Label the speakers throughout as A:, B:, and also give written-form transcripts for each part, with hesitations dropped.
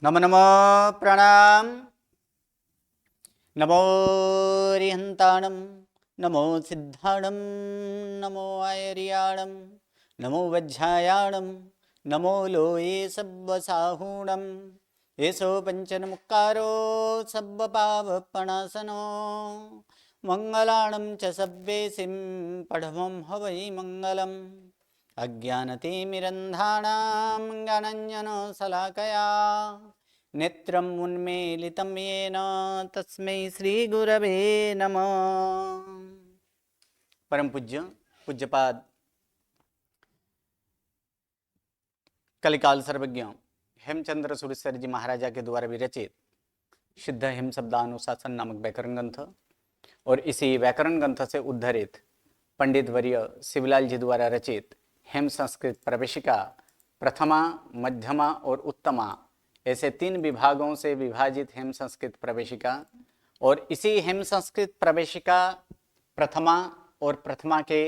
A: नमो नमो प्रणाम। नमो रिहंताणं, नमो सिद्धाणं, नमो आयर्याणं, नमो वज्रायाणं, नमो लोये सब्बसाहूणं। एषो पञ्चनमुक्कारो सब्बपावपणासनो। मङ्गलाणं च सब्बेसिं पठमं हवै मङ्गलम्। अज्ञानतिमिरन्धानां ज्ञानाञ्जनशलाकया नेत्रम् उन्मीलितं येन तस्मै श्रीगुरवे नमः। परम पूज्य पूज्यपाद कलिकाल सर्वज्ञ हेमचंद्र सुरेश्वर जी महाराजा के द्वारा विरचित शुद्ध हेम शब्दानुशासन नामक व्याकरण ग्रंथ और इसी व्याकरण ग्रंथ से उद्धरित पंडित वर्य शिवलाल जी द्वारा रचित हेम संस्कृत प्रवेशिका प्रथमा, मध्यमा और उत्तमा ऐसे 3 विभागों से विभाजित हेम संस्कृत प्रवेशिका और इसी हेम संस्कृत प्रवेशिका प्रथमा और प्रथमा के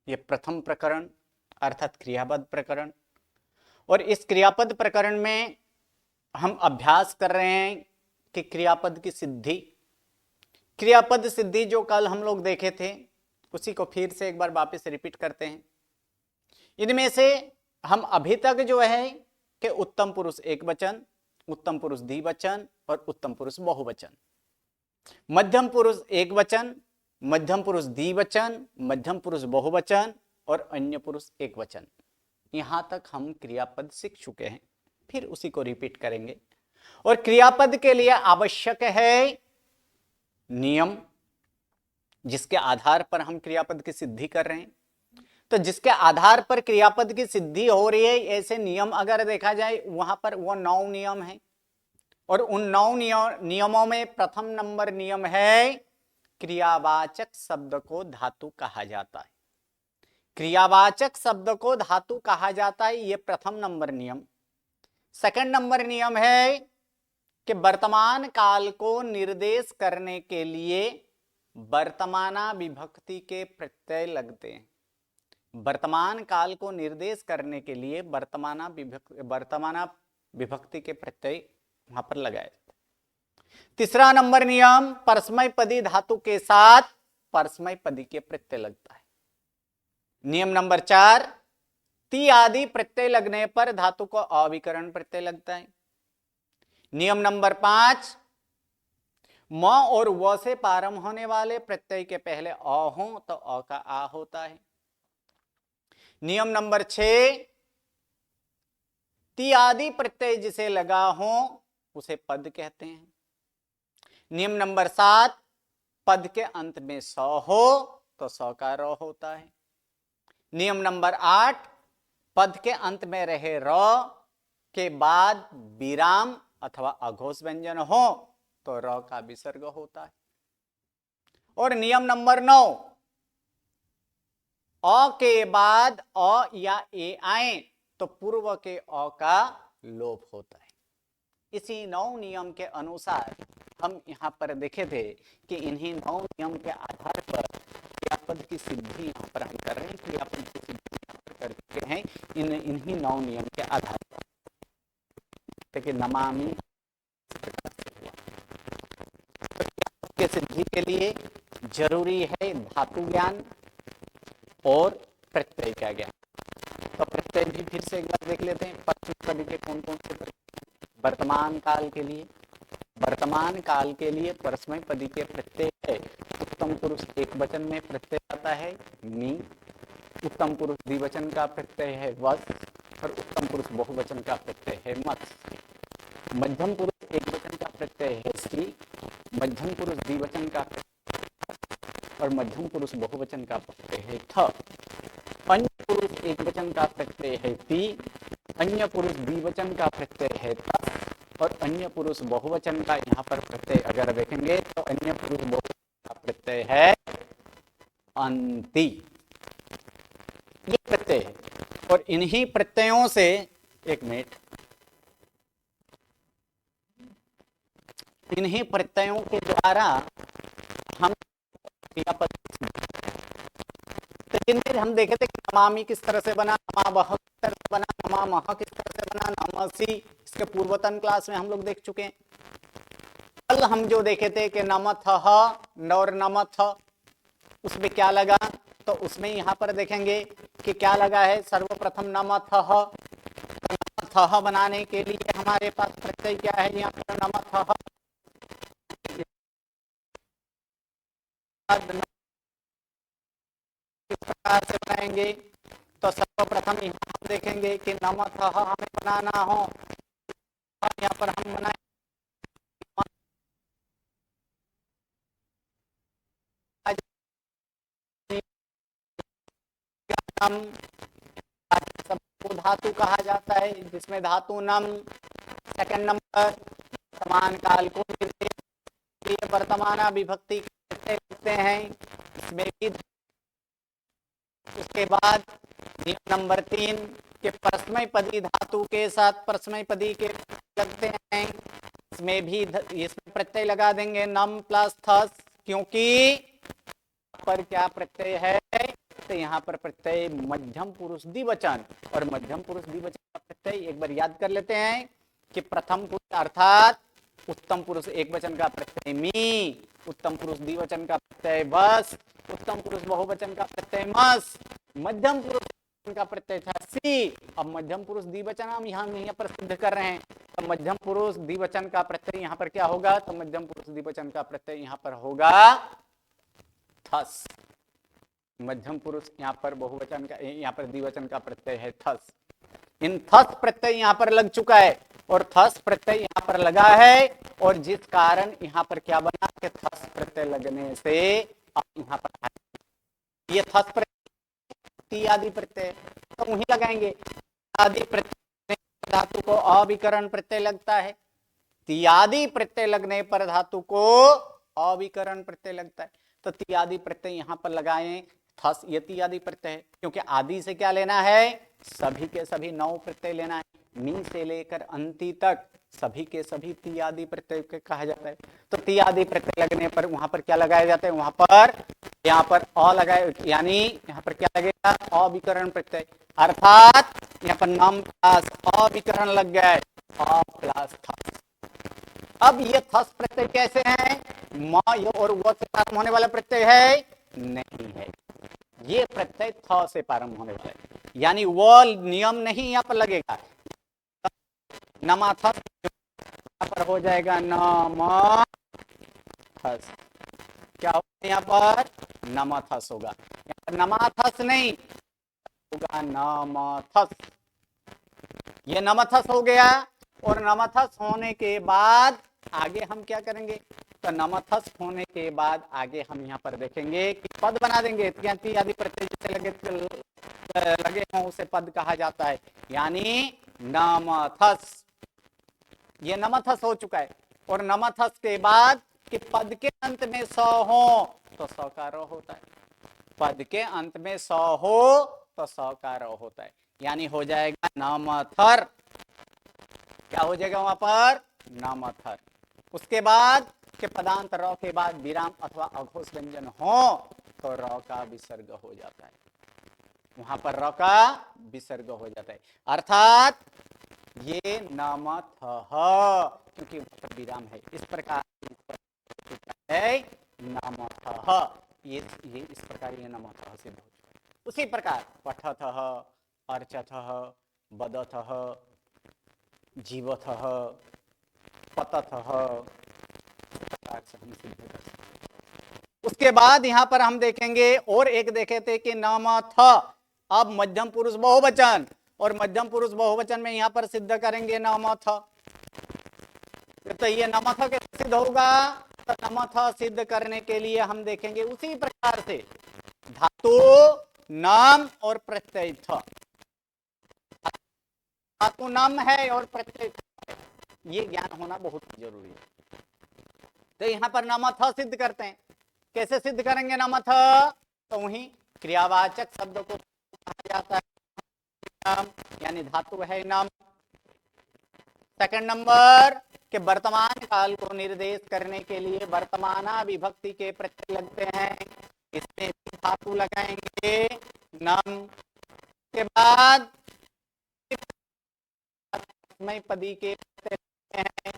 A: ये प्रथम प्रकरण अर्थात क्रियापद प्रकरण और इस क्रियापद प्रकरण में हम अभ्यास कर रहे हैं कि क्रियापद की सिद्धि, क्रियापद सिद्धि जो कल हम लोग देखे थे उसी को फिर से एक बार वापस रिपीट करते हैं। इनमें से हम अभी तक जो है कि उत्तम पुरुष एक वचन, उत्तम पुरुष द्विवचन और उत्तम पुरुष बहुवचन, मध्यम पुरुष एक वचन, मध्यम पुरुष द्विवचन, मध्यम पुरुष बहुवचन और अन्य पुरुष एक वचन, यहां तक हम क्रियापद सीख चुके हैं। फिर उसी को रिपीट करेंगे। और क्रियापद के लिए आवश्यक है नियम, जिसके आधार पर हम क्रियापद की सिद्धि कर रहे हैं। तो जिसके आधार पर क्रियापद की सिद्धि हो रही है, ऐसे नियम अगर देखा जाए वहां पर वो 9 नियम है। और उन 9 नियमों में प्रथम नंबर नियम है क्रियावाचक शब्द को धातु कहा जाता है। क्रियावाचक शब्द को धातु कहा जाता है, यह प्रथम नंबर नियम। सेकंड नंबर नियम है कि वर्तमान काल को निर्देश करने के लिए वर्तमाना विभक्ति के प्रत्यय लगते हैं। वर्तमान काल को निर्देश करने के लिए वर्तमाना विभक्ति के प्रत्यय वहां पर लगाए। तीसरा नंबर नियम परस्मै पदी धातु के साथ परस्मै पदी के प्रत्यय लगता है। नियम नंबर 4 ती आदि प्रत्यय लगने पर धातु को अविकरण प्रत्यय लगता है। नियम नंबर 5 म और व से प्रारंभ होने वाले प्रत्यय के पहले अ हो तो अ का आ होता है। नियम नंबर 6 ती आदि प्रत्यय जिसे लगा हो उसे पद कहते हैं। नियम नंबर 7 पद के अंत में स हो तो स का र होता है। नियम नंबर 8 पद के अंत में रहे र के बाद विराम अथवा अघोष व्यंजन हो तो र का विसर्ग होता है। और नियम नंबर 9 अ के बाद अ या ए आए तो पूर्व के अ का लोप होता है। इसी 9 नियम के अनुसार हम यहाँ पर देखे थे कि इन्हीं 9 नियम के आधार पर क्रियापद की सिद्धि यहाँ पर हम कर रहे हैं। क्रियापद की सिद्धि यहाँ पर कर चुके हैं इन्हीं 9 नियम के आधार पर। देखिए नमामि के सिद्धि के लिए जरूरी है धातु ज्ञान और प्रत्यय का ज्ञान। तो प्रत्यय भी फिर से एक बार देख लेते हैं। पद के कौन कौन से वर्तमान काल के लिए, वर्तमान काल के लिए परस्मै पदी के प्रत्यय है। उत्तम पुरुष एक वचन में प्रत्यय आता है मी, उत्तम पुरुष द्विवचन का प्रत्यय है वस और उत्तम पुरुष बहुवचन का प्रत्यय है मत। मध्यम पुरुष एक वचन का प्रत्यय है सी, मध्यम पुरुष द्विवचन का और मध्यम पुरुष बहुवचन का प्रत्यय है थ। अन्य पुरुष एक वचन का प्रत्यय है ती, अन्य पुरुष द्विवचन का प्रत्यय है तस और अन्य पुरुष बहुवचन का यहाँ पर प्रत्यय अगर देखेंगे तो अन्य पुरुष बहुवचन का प्रत्यय है अंति। ये प्रत्यय है और इन्हीं प्रत्ययों से एक मिनट, इन्हीं प्रत्ययों के द्वारा हम क्रियापद तो हम देखे थे कि नमामि किस तरह से बना, नमावह किस तरह से बना, नमामह किस तरह से बना, नमसि इस के पूर्वतन क्लास में हम लोग देख चुके हैं। कल हम जो देखे थे कि नमथ और नमथ, उसमें क्या लगा, तो उसमें यहाँ पर देखेंगे कि क्या लगा है। सर्वप्रथम नमथ बनाने के लिए हमारे पास प्रत्यय क्या है, यहाँ पर नमथ किस प्रकार से बनाएंगे। तो सर्वप्रथम यहाँ हम देखेंगे कि नमथ हमें बनाना हो, यहाँ पर हम बनाए सबको धातु कहा जाता है, जिसमें धातु नम। सेकंड नंबर वर्तमान काल को निर्देश वर्तमान विभक्ति करते हैं, इसमें भी। उसके बाद नियम नंबर 3 के परस्मय पदी धातु के साथ परस्मय पदी के लगते हैं, इसमें भी इसमें प्रत्यय लगा देंगे नम प्लस थस, क्योंकि पर क्या प्रत्यय है, तो यहाँ पर प्रत्यय मध्यम पुरुष द्विवचन, और मध्यम पुरुष द्विवचन का प्रत्यय एक बार याद कर लेते हैं कि प्रथम पुरुष अर्थात उत्तम पुरुष एक वचन का प्रत्यय मी, उत्तम पुरुष द्विवचन का प्रत्यय बस, उत्तम पुरुष बहुवचन का प्रत्यय मस, मध्यम पुरुष का प्रत्यय था सी। अब मध्यम पुरुष द्विवचन हम यहाँ पर सिद्ध कर रहे हैं, तो मध्यम पुरुष द्विवचन का प्रत्यय यहाँ पर क्या होगा, तो मध्यम पुरुष द्विवचन का प्रत्यय यहाँ पर होगा थस। मध्यम पुरुष यहाँ पर बहुवचन का, यहाँ पर द्विवचन का प्रत्यय है थस। इन थस प्रत्यय यहाँ पर लग चुका है, और थस प्रत्यय यहाँ पर लगा है, और जिस कारण यहाँ पर क्या बना कि थस प्रत्यय लगने से यहाँ पर ये थस प्रत्यय आदि प्रत्यय तो वहीं लगाएंगे। आदि प्रत्यय धातु को अविकरण प्रत्यय लगता है, तियादि प्रत्यय लगने पर धातु को अविकरण प्रत्यय लगता है। तो तियादि प्रत्यय यहाँ पर लगाएं थस, ये तियादि प्रत्यय है, क्योंकि आदि से क्या लेना है, सभी के सभी 9 प्रत्यय लेना है, मी से लेकर अंति तक सभी के सभी तियादि प्रत्यय कहा जाता है। तो तियादि प्रत्यय लगने पर वहां पर क्या लगाया जाता है, वहां पर यहाँ पर अ लगाए, यानी यहाँ पर क्या लगेगा, अविकरण प्रत्यय, अर्थात यहाँ पर नम प्लस अविकरण लग गया है, अ प्लस थस। अब ये थस प्रत्यय कैसे है, म और व से प्रारंभ होने वाला प्रत्यय है नहीं है, ये प्रत्यय थ से प्रारंभ होने वाला है, यानी वो नियम नहीं यहाँ पर लगेगा। नमाथस यहाँ पर हो जाएगा नमथस, क्या होगा यहाँ पर नमथस होगा, यहाँ पर नमाथस नहीं होगा नमथस। ये नमथस हो गया, और नमथस होने के बाद आगे हम क्या करेंगे, तो नमथस होने के बाद आगे हम यहाँ पर देखेंगे कि पद बना देंगे। आदि प्रत्यय जैसे लगे हों उसे पद कहा जाता है, यानी नमथस। ये नमथस हो चुका है, और नमथस के बाद कि पद के अंत में स हो तो स का र होता है, पद के अंत में स हो तो स का र होता है, यानी हो जाएगा नमथर। क्या हो जाएगा वहां पर, नमथर। उसके बाद के पदांत र के बाद विराम अथवा अघोष व्यंजन हो तो र का विसर्ग हो जाता है, वहां पर र का विसर्ग हो जाता है, अर्थात ये नमथ क्योंकि विराम है, इस प्रकार है नमथ, ये इस प्रकार ये नमथ सिद्ध हो चुका है। उसी प्रकार पठथ अर्चथ बदथ जीवथ पतथ प्रकार से हम सिद्ध कर सकते। उसके बाद यहाँ पर हम देखेंगे और एक देखे थे कि नमथ, अब मध्यम पुरुष बहुवचन, और मध्यम पुरुष बहुवचन में यहाँ पर सिद्ध करेंगे नमथ। तो ये नमथ कैसे सिद्ध होगा, तो नमथ सिद्ध करने के लिए हम देखेंगे उसी प्रकार से धातु नाम और प्रत्यय थ, धातु नाम है और प्रत्यय है, ये ज्ञान होना बहुत जरूरी है। तो यहाँ पर नमथ सिद्ध करते हैं, कैसे सिद्ध करेंगे नमथ, तो वही क्रियावाचक शब्द को कहा जाता है नम, यानी धातु है नम। सेकंड नंबर के वर्तमान काल को निर्देश करने के लिए वर्तमाना विभक्ति के प्रत्यय लगते हैं, इसमें धातु लगाएंगे नम। के बाद पदी के हैं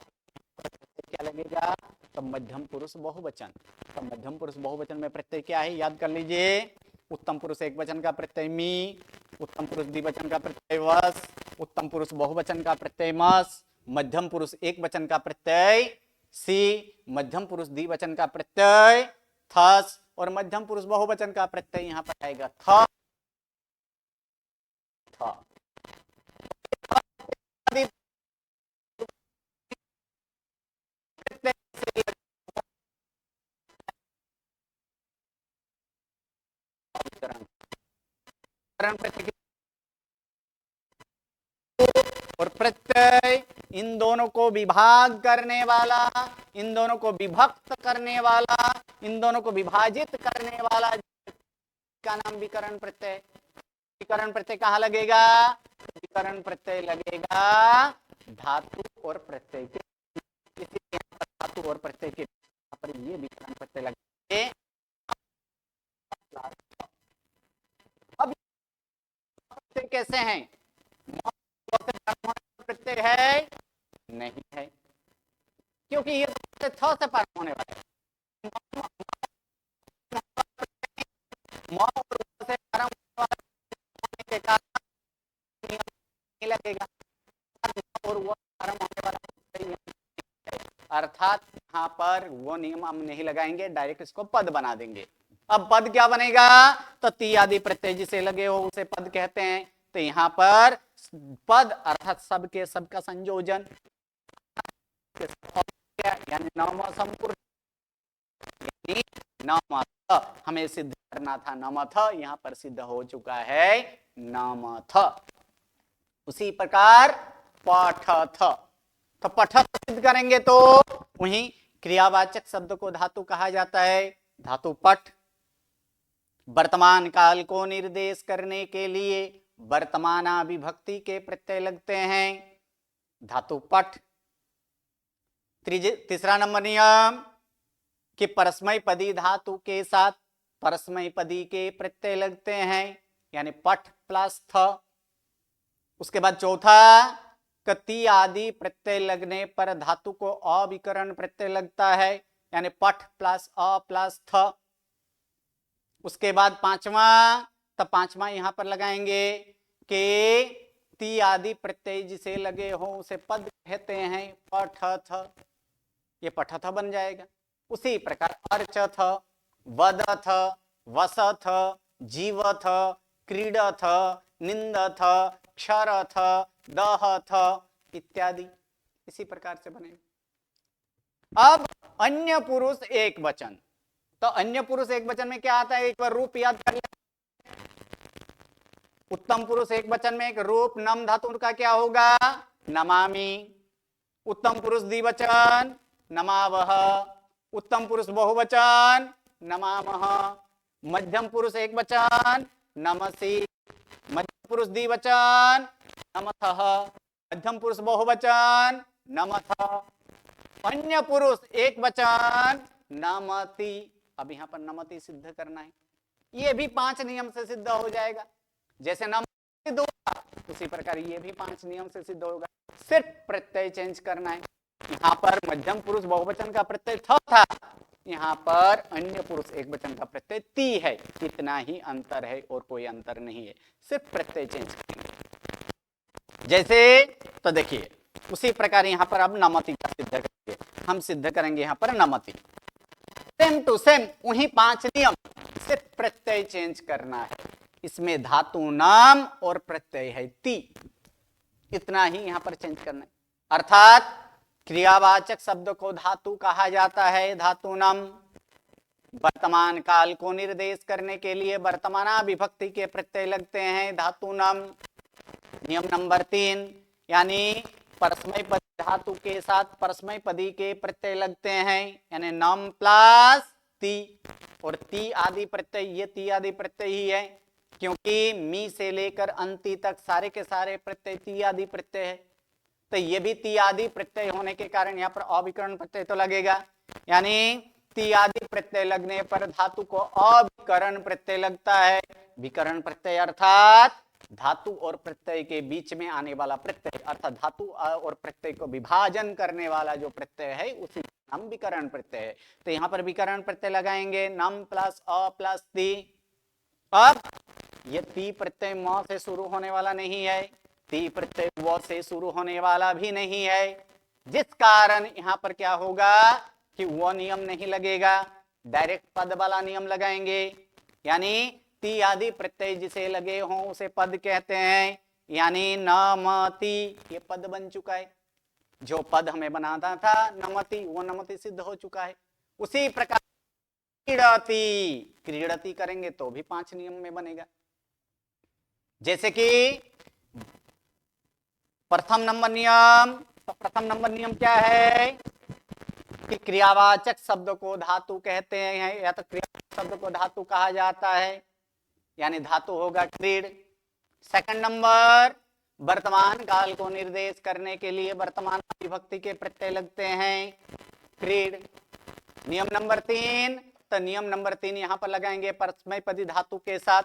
A: क्या लगेगा? तो मध्यम पुरुष बहुवचन। तो मध्यम पुरुष बहुवचन में प्रत्यय क्या है याद कर लीजिए। उत्तम पुरुष एक वचन का प्रत्यय मी, उत्तम पुरुष द्विवचन का प्रत्यय वस, उत्तम पुरुष बहुवचन का प्रत्यय मस, मध्यम पुरुष एक वचन का प्रत्यय सी, मध्यम पुरुष द्विवचन का प्रत्यय थस, और मध्यम पुरुष बहुवचन का प्रत्यय यहां पर आएगा थ। और प्रत्यय इन दोनों को विभाग करने वाला, इन दोनों को विभक्त करने वाला, इन दोनों को विभाजित करने वाला का नाम विकरण प्रत्यय। विकरण प्रत्यय कहाँ लगेगा? विकरण प्रत्यय लगेगा धातु और प्रत्यय के, धातु और प्रत्यय के पर ये विकरण प्रत्यय लगेंगे। अब कैसे हैं? प्रत्यय है नहीं है, क्योंकि ये थ से प्रारंभ होने वाले हैं। से प्रारंभ होने के कारण नहीं लगेगा, और वो प्रारंभ होने वाला, अर्थात यहाँ पर वो नियम हम नहीं लगाएंगे, डायरेक्ट इसको पद बना देंगे। अब पद क्या बनेगा? तो ती आदि प्रत्यय जिसे लगे हो उसे पद कहते हैं। तो यहाँ पर पद अर्थात सब के सब का संयोजन, यानी नाम संपूर्ण, नामथ हमें सिद्ध करना था, नामथ यहाँ पर सिद्ध हो चुका है नामथ। उसी प्रकार पठथ, तो पठथ सिद्ध करेंगे तो वहीं क्रियावाचक शब्द को धातु कहा जाता है। धातु पठ वर्तमान काल को निर्देश करने के लिए वर्तमाना विभक्ति के प्रत्यय लगते हैं। धातु पठ। तीसरा नंबर नियम कि परस्मय पदी धातु के साथ परस्मय पदी के प्रत्यय लगते हैं, यानी पठ प्लस थ। उसके बाद चौथा ती आदि प्रत्यय लगने पर धातु को अविकरण प्रत्यय लगता है, यानी पठ प्लस अ प्लस थ। उसके बाद पांचवा, तब पांचवा यहां पर लगाएंगे कि ती आदि प्रत्यय जिसे लगे हो उसे पद कहते हैं, पठथ, ये पठथ बन जाएगा। उसी प्रकार अर्चथ, वदथ, वसथ, जीवथ, क्रीडथ, निंदथ, क्षरथ, दहथ इत्यादि इसी प्रकार से बनेगा। अब अन्य पुरुष एक वचन, तो अन्य पुरुष एक वचन में क्या आता है? एक बार रूप याद कर ले। उत्तम पुरुष एक वचन में एक रूप नम धातु का क्या होगा? नमामि। उत्तम पुरुष द्विवचन नमावह। उत्तम पुरुष बहुवचन नमामह। मध्यम पुरुष एक वचन नमसि। मध्यम पुरुष द्विवचन नमथः। मध्यम पुरुष बहुवचन नमथ। अन्य पुरुष एक वचन नमति। अब यहां पर नमति सिद्ध करना है। ये भी 5 नियम से सिद्ध हो जाएगा। जैसे नम सिद्ध होगा उसी प्रकार ये भी 5 नियम से सिद्ध होगा। सिर्फ प्रत्यय चेंज करना है। यहाँ पर मध्यम पुरुष बहुवचन का प्रत्यय था, यहाँ पर अन्य पुरुष एक वचन का प्रत्यय ती है। इतना ही अंतर है और कोई अंतर नहीं है, सिर्फ प्रत्यय चेंज करेंगे। जैसे तो देखिए उसी प्रकार यहाँ पर अब नमति का सिद्ध करेंगे। हम सिद्ध करेंगे यहाँ पर नमति, सेम टू सेम वही 5 नियम, सिर्फ प्रत्यय चेंज करना है। इसमें धातु नाम और प्रत्यय है ती, इतना ही यहां पर चेंज करना है। अर्थात क्रियावाचक शब्द को धातु कहा जाता है, धातु नाम। वर्तमान काल को निर्देश करने के लिए वर्तमाना विभक्ति के प्रत्यय लगते हैं, धातु नाम। नियम नंबर 3, यानी परस्मय पदी धातु के साथ परस्मय पदी के प्रत्यय लगते हैं, यानी नम प्लस ती। और ती आदि प्रत्यय, ये ती आदि प्रत्यय ही है, क्योंकि मी से लेकर अंति तक सारे के सारे प्रत्यय ती आदि प्रत्यय है। तो ये भी ती आदि प्रत्यय होने के कारण यहाँ पर अविकरण प्रत्यय तो लगेगा, यानी ती आदि प्रत्यय लगने पर धातु को अविकरण प्रत्यय लगता है। विकरण प्रत्यय अर्थात धातु और प्रत्यय के बीच में आने वाला प्रत्यय अर्थात धातु और प्रत्यय को विभाजन करने वाला जो प्रत्यय है उसी का नाम विकरण प्रत्यय है। तो यहाँ पर विकरण प्रत्यय लगाएंगे नम प्लस अ प्लस ती। अब ये ती प्रत्यय म से शुरू होने वाला नहीं है, ती प्रत्यय व से शुरू होने वाला भी नहीं है, जिस कारण यहाँ पर क्या होगा कि वो नियम नहीं लगेगा, डायरेक्ट पद वाला नियम लगाएंगे। यानी ती आदि प्रत्यय जिसे लगे हों उसे पद कहते हैं। यानी नमति ये पद बन चुका है, जो पद हमें बनाना था नमति वो नमति सिद्ध हो चुका है। उसी प्रकार क्रीडति, क्रीडति करेंगे तो भी 5 नियम में बनेगा। जैसे कि प्रथम नंबर नियम, तो प्रथम नंबर नियम क्या है कि क्रियावाचक शब्द को धातु कहते हैं या तो क्रियावाचक शब्द को धातु कहा जाता है, यानी धातु होगा क्रीड। सेकंड नंबर वर्तमान काल को निर्देश करने के लिए वर्तमान विभक्ति के प्रत्यय लगते हैं क्रीड। नियम नंबर 3, तो नियम नंबर 3 यहां पर लगाएंगे परस्मैपदी धातु के साथ।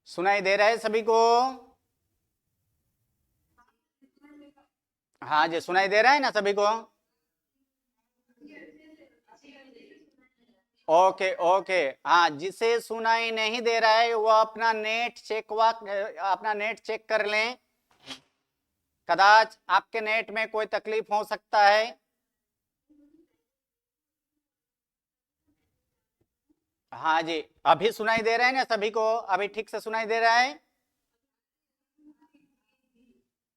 A: सुनाई दे रहा है सभी को? हाँ जी सुनाई दे रहा है ना सभी को? ओके ओके, हाँ जिसे सुनाई नहीं दे रहा है वो अपना नेट चेक कर लें, कदाच आपके नेट में कोई तकलीफ हो सकता है। हाँ जी अभी सुनाई दे रहा है ना सभी को? अभी ठीक से सुनाई दे रहा है?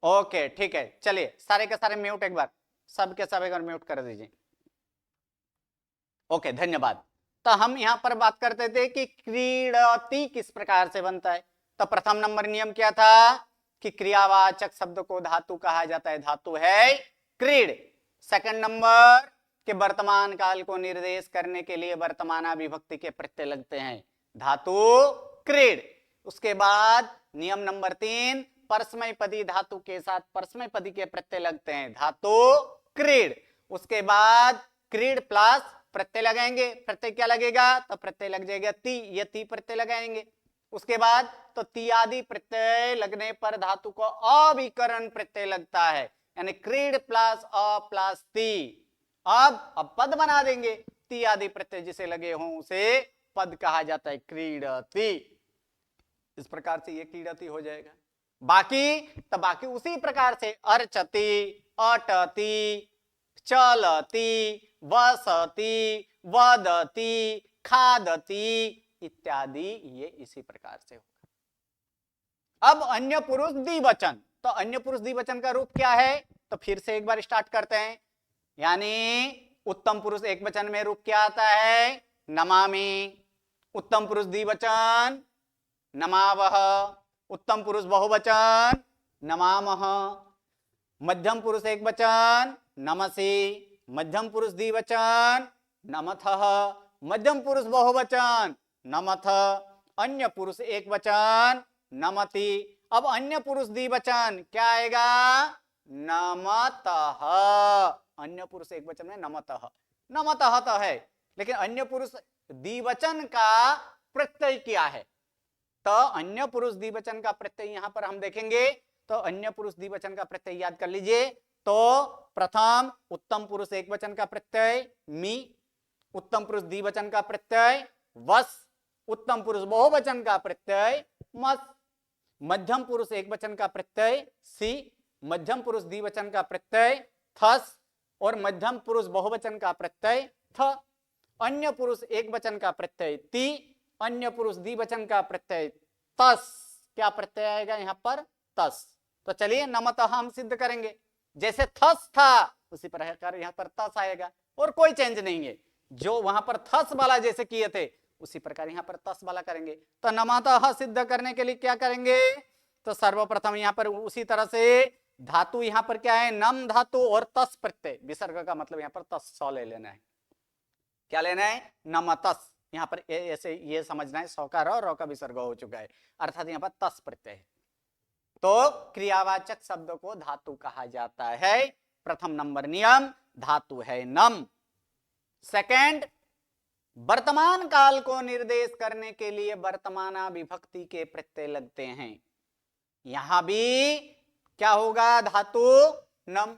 A: ओके ठीक है, चलिए सारे के सारे म्यूट, एक बार सबके सब एक बार म्यूट कर दीजिए। ओके धन्यवाद। तो हम यहां पर बात करते थे कि क्रीडति किस प्रकार से बनता है। तो प्रथम नंबर नियम क्या था कि क्रियावाचक शब्द को धातु कहा जाता है, धातु है क्रीड। सेकंड नंबर कि वर्तमान काल को निर्देश करने के लिए वर्तमाना विभक्ति के प्रत्यय लगते हैं, धातु क्रीड। उसके बाद नियम नंबर 3 परस्मैपदी धातु के साथ परस्मैपदी के प्रत्यय लगते हैं, धातु क्रीड। उसके बाद क्रीड प्लस प्रत्यय लगाएंगे, प्रत्यय क्या लगेगा तो प्रत्यय लग जाएगा ती, ये ती प्रत्यय लगाएंगे। उसके बाद तो ती आदि प्रत्यय लगने पर धातु को अविकरण प्रत्यय लगता है, यानी क्रीड प्लस अ प्लस ती। अब पद बना देंगे, ती आदि प्रत्यय जिसे लगे हों उसे पद कहा जाता है क्रीडति। इस प्रकार से ये क्रीडति हो जाएगा। बाकी उसी प्रकार से अर्चति, अटति, चलति, वसति, वदति, खादति इत्यादि ये इसी प्रकार से होगा। अब अन्य पुरुष द्विवचन, तो अन्य पुरुष द्विवचन का रूप क्या है तो फिर से एक बार स्टार्ट करते हैं। यानी उत्तम पुरुष एक वचन में रूप क्या आता है नमामि, उत्तम पुरुष द्विवचन नमावह, उत्तम पुरुष बहुवचन नमामह, मध्यम पुरुष एक वचन नमसि, मध्यम पुरुष द्विवचन नमथः, मध्यम पुरुष बहुवचन नमथ, अन्य पुरुष एक वचन नमति। अब अन्य पुरुष द्विवचन क्या आएगा नमतः, अन्य पुरुष एक वचन में नमतः, नमतः तो है लेकिन अन्य पुरुष द्विवचन का प्रत्यय क्या है, तो अन्य पुरुष द्विवचन का प्रत्यय यहां पर हम देखेंगे। तो अन्य पुरुष द्विवचन का प्रत्यय याद कर लीजिए, तो प्रथम उत्तम पुरुष एक वचन का प्रत्यय मी, उत्तम पुरुष द्विवचन का प्रत्यय वस, उत्तम पुरुष बहुवचन का प्रत्यय मस, मध्यम पुरुष एक वचन का प्रत्यय सी, मध्यम पुरुष द्विवचन का प्रत्यय थस और मध्यम पुरुष बहुवचन का प्रत्यय थ, अन्य पुरुष एक वचन का प्रत्यय ती, अन्य पुरुष द्विवचन का प्रत्यय तस, क्या प्रत्यय आएगा यहाँ पर तस। तो चलिए नमतः हम सिद्ध करेंगे, जैसे थस था उसी प्रकार यहाँ पर तस आएगा और कोई चेंज नहीं है, जो वहां पर थस वाला जैसे किए थे उसी प्रकार यहाँ पर तस वाला करेंगे। तो नमतः सिद्ध करने के लिए क्या करेंगे तो सर्वप्रथम यहाँ पर उसी तरह से धातु यहां पर क्या है, नम धातु और तस प्रत्यय, विसर्ग का मतलब यहां पर तस सौ ले लेना है, क्या लेना है, नमतस। यहां पर ऐसे ये समझना है, सौ का र का विसर्ग हो चुका है, अर्थात यहां पर तस प्रत्यय है। तो क्रियावाचक शब्द को धातु कहा जाता है। प्रथम नंबर नियम, धातु है नम। सेकंड, वर्तमान काल को निर्देश करने के लिए वर्तमाना विभक्ति के प्रत्यय लगते हैं। यहां भी क्या होगा, धातु नम।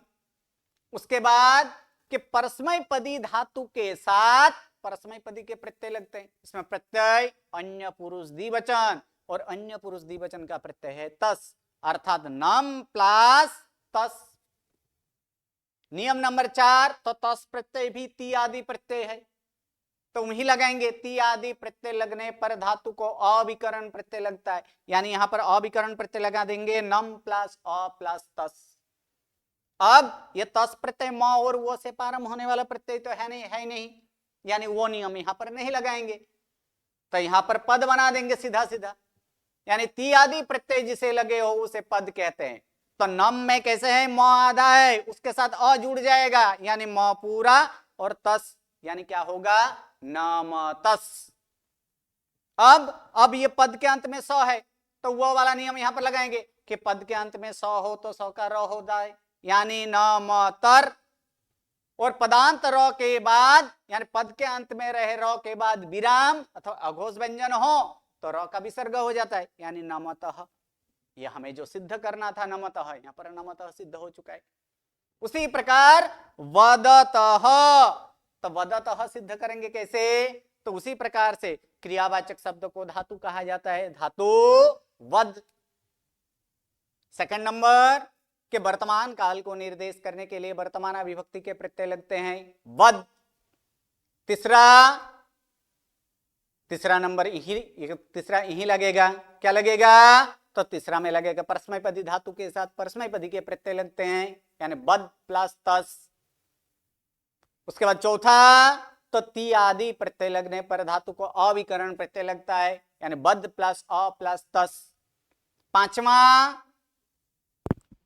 A: उसके बाद कि परस्मय पदी धातु के साथ परस्मय पदी के प्रत्यय लगते हैं। इसमें प्रत्यय अन्य पुरुष द्विवचन, और अन्य पुरुष द्विवचन का प्रत्यय है तस, अर्थात नम प्लस तस। नियम नंबर 4, तो तस प्रत्यय भी ती आदि प्रत्यय है, तो वही लगाएंगे। ती आदि प्रत्यय लगने पर धातु को अविकरण प्रत्यय लगता है, यानी यहां पर अविकरण प्रत्यय लगा देंगे, नम प्लस अ प्लस तस। अब ये तस प्रत्यय म और वो से प्रारंभ होने वाला प्रत्यय तो है नहीं, यानी वो नियम यहां पर नहीं लगाएंगे, तो यहां पर पद बना देंगे सीधा सीधा, यानी ती आदि प्रत्यय जिसे लगे हो उसे पद कहते हैं। तो नम में कैसे है, म आधा है, उसके साथ अ जुड़ जाएगा, यानी म पूरा, और तस यानी क्या होगा, नमतस। अब ये पद के अंत में स है, तो वो वाला नियम यहां पर लगाएंगे कि पद के अंत में स हो तो स का र हो जाए, यानी नमतर। और पदांत र के बाद, यानी पद के अंत में रहे र के बाद विराम अथवा अघोष व्यंजन हो तो र का विसर्ग हो जाता है, यानी नमतः। यह हमें जो सिद्ध करना था नमतः, यहां पर नमतः सिद्ध हो चुका है। उसी प्रकार वदतः, तो वदतः सिद्ध करेंगे कैसे, तो उसी प्रकार से क्रियावाचक शब्द को धातु कहा जाता है, धातु वद। सेकंड नंबर के वर्तमान काल को निर्देश करने के लिए वर्तमान विभक्ति के प्रत्यय लगते हैं, वद। तीसरा नंबर तीसरा यही लगेगा, क्या लगेगा, तो तीसरा में लगेगा परस्मय पदी धातु के साथ परस्मय पदी के प्रत्यय लगते हैं, यानी बद प्लस तस। उसके बाद चौथा, तो ती आदि प्रत्यय लगने पर धातु को अविकरण प्रत्यय लगता है, यानी बद प्लस अ प्लस तस। पांचवा,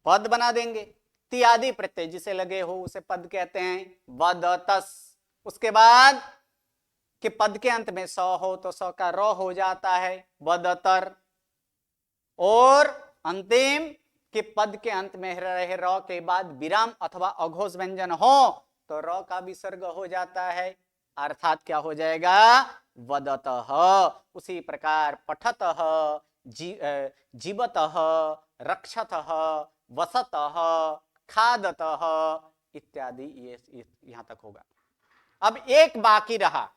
A: पद बना देंगे, ती आदि प्रत्यय जिसे लगे हो उसे पद कहते हैं, वदतस। उसके बाद कि पद के अंत में स हो तो स का र हो जाता है, वदतर। और अंतिम कि पद के अंत में रहे र के बाद विराम अथवा अघोष व्यंजन हो तो र का विसर्ग हो जाता है, अर्थात क्या हो जाएगा, वदतः। उसी प्रकार पठतः, जीवतः, रक्षतः, वसतः, खादतः इत्यादि, ये यहां तक होगा। अब एक बाकी रहा,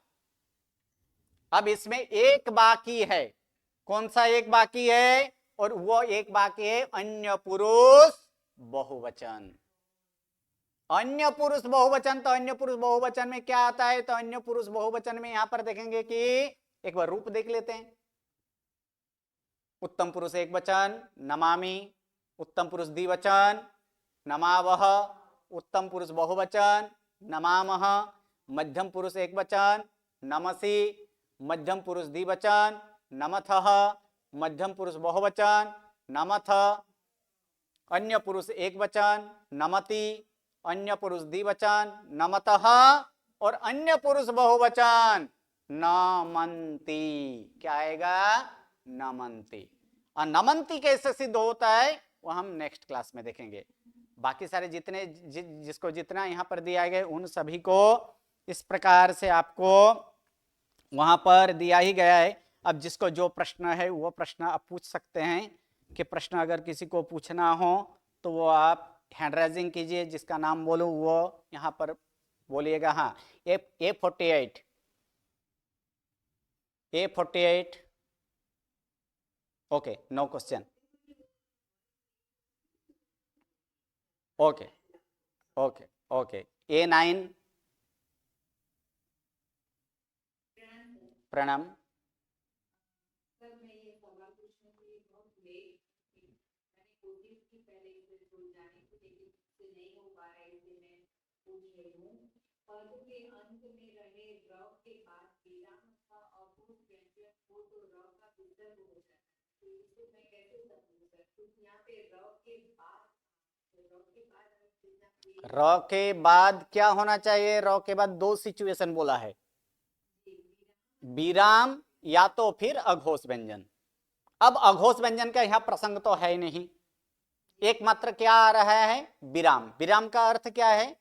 A: अब इसमें एक बाकी है, कौन सा एक बाकी है, और वो एक बाकी है अन्य पुरुष बहुवचन। अन्य पुरुष बहुवचन, तो अन्य पुरुष बहुवचन में क्या आता है, तो अन्य पुरुष बहुवचन में यहां पर देखेंगे कि एक बार रूप देख लेते हैं। उत्तम पुरुष एक वचन नमामि, उत्तम पुरुष द्विवचन नमावह, उत्तम पुरुष बहुवचन नमामः, मध्यम पुरुष एक वचन नमसि, मध्यम पुरुष द्विवचन नमथः, मध्यम पुरुष बहुवचन नमथ, अन्य पुरुष एक वचन नमति, अन्य पुरुष द्विवचन नमतः, और अन्य पुरुष बहुवचन नमन्ति। क्या आएगा, नमन्ति। और नमन्ति कैसे सिद्ध होता है वो हम नेक्स्ट क्लास में देखेंगे। बाकी सारे जितने जिसको जितना यहां पर दिया गया उन सभी को इस प्रकार से आपको वहां पर दिया ही गया है। अब जिसको जो प्रश्न है वो प्रश्न आप पूछ सकते हैं, कि प्रश्न अगर किसी को पूछना हो तो वो आप हैंड राइजिंग कीजिए, जिसका नाम बोलूं वो यहाँ पर बोलिएगा। हाँ, A48 okay, no question. Okay okay okay. A9 प्रणाम। र के बाद क्या होना चाहिए? र के बाद दो सिचुएशन बोला है, विराम या तो फिर अघोष व्यंजन। अब अघोष व्यंजन का यहां प्रसंग तो है ही नहीं, एकमात्र क्या आ रहा है? विराम। विराम का अर्थ क्या है?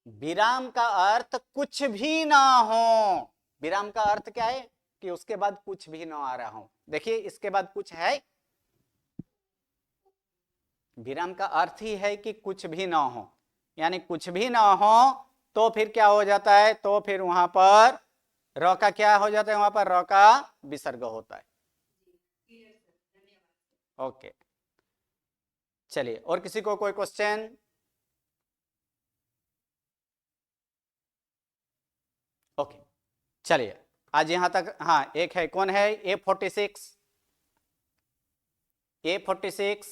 A: विराम का अर्थ कुछ भी ना हो। विराम का अर्थ क्या है? कि उसके बाद कुछ भी ना आ रहा हो। देखिए इसके बाद कुछ है, विराम का अर्थ ही है कि कुछ भी ना हो, यानी कुछ भी ना हो तो फिर क्या हो जाता है? तो फिर वहां पर र का क्या हो जाता है? वहां पर र का विसर्ग होता है। ओके, चलिए और किसी को कोई क्वेश्चन? ओके, चलिए आज यहां तक। हाँ एक है, कौन है? A46, A46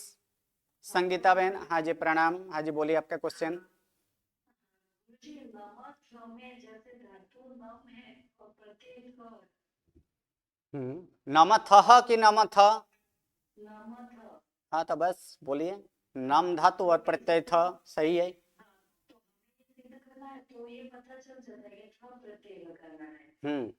A: संगीता बहन। हाँ जी प्रणाम। हाँ जी बोलिए आपका क्वेश्चन। नमथ कि नमथ? हाँ तो बस बोलिए, नम धातु और प्रत्यय थ, सही है। हम्म,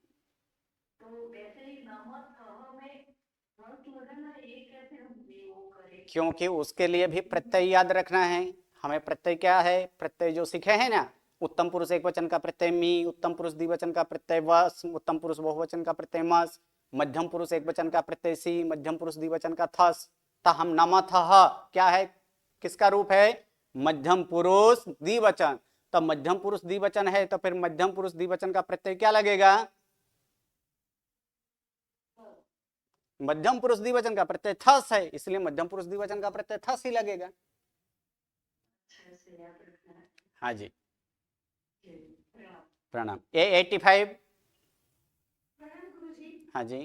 A: क्योंकि उसके लिए भी प्रत्यय याद रखना है हमें। प्रत्यय क्या है? प्रत्यय जो सीखे हैं ना, उत्तम पुरुष एक वचन का प्रत्यय मी, उत्तम पुरुष द्विवचन का प्रत्यय वस, उत्तम पुरुष बहुवचन का प्रत्यय मस, मध्यम पुरुष एक वचन का प्रत्यय सी, मध्यम पुरुष द्विवचन का थस। तो हम नमथ क्या है? किसका रूप है? मध्यम पुरुष द्विवचन। तो मध्यम पुरुष द्विवचन है तो फिर मध्यम पुरुष द्विवचन का प्रत्यय क्या लगेगा? मध्यम पुरुष द्विवचन का प्रत्यय थस है, इसलिए मध्यम पुरुष द्विवचन का प्रत्यय थस ही लगेगा। हाँ जी प्रणाम। A85। हाँ जी,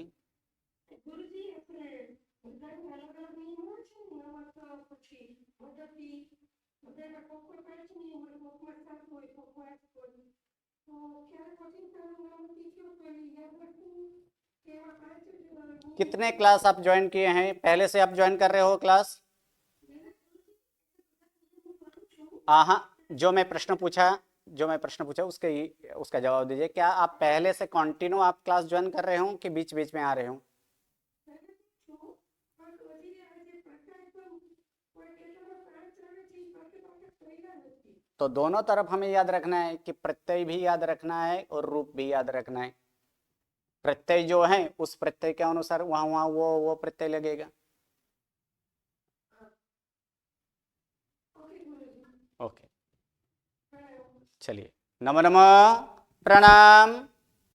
A: कितने क्लास आप ज्वाइन किए हैं? पहले से आप ज्वाइन कर रहे हो क्लास? हाँ, जो मैं प्रश्न पूछा उसका जवाब दीजिए। क्या आप पहले से कंटिन्यू आप क्लास ज्वाइन कर रहे हो कि बीच बीच में आ रहे हो? तो दोनों तरफ हमें याद रखना है कि प्रत्यय भी याद रखना है और रूप भी याद रखना है। प्रत्यय जो है उस प्रत्यय के अनुसार वहां वहां वो प्रत्यय लगेगा। ओके, चलिए नमो नमः, प्रणाम।